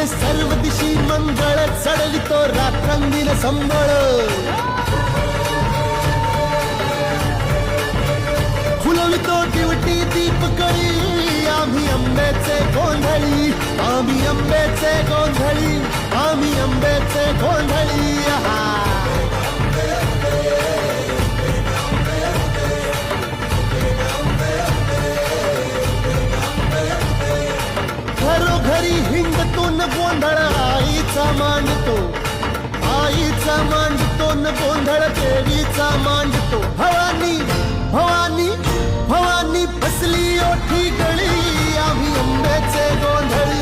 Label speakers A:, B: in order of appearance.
A: सर्व दिशी मंगळ चढवितो रात्रंगीन संबळ फुलवितो दिवटी दीपकळी आम्ही आंब्याचे गोंधळी आम्ही आंब्याचे गोंधळी आम्ही आंब्याचे गोंधळी घरोघरी हिंडतो न गोंधळ आईचा मांडतो न गोंधळ देवीचा मांडतो भवानी भवानी भवानी फसली ओठी गळी आम्ही आंब्याचे गोंधळी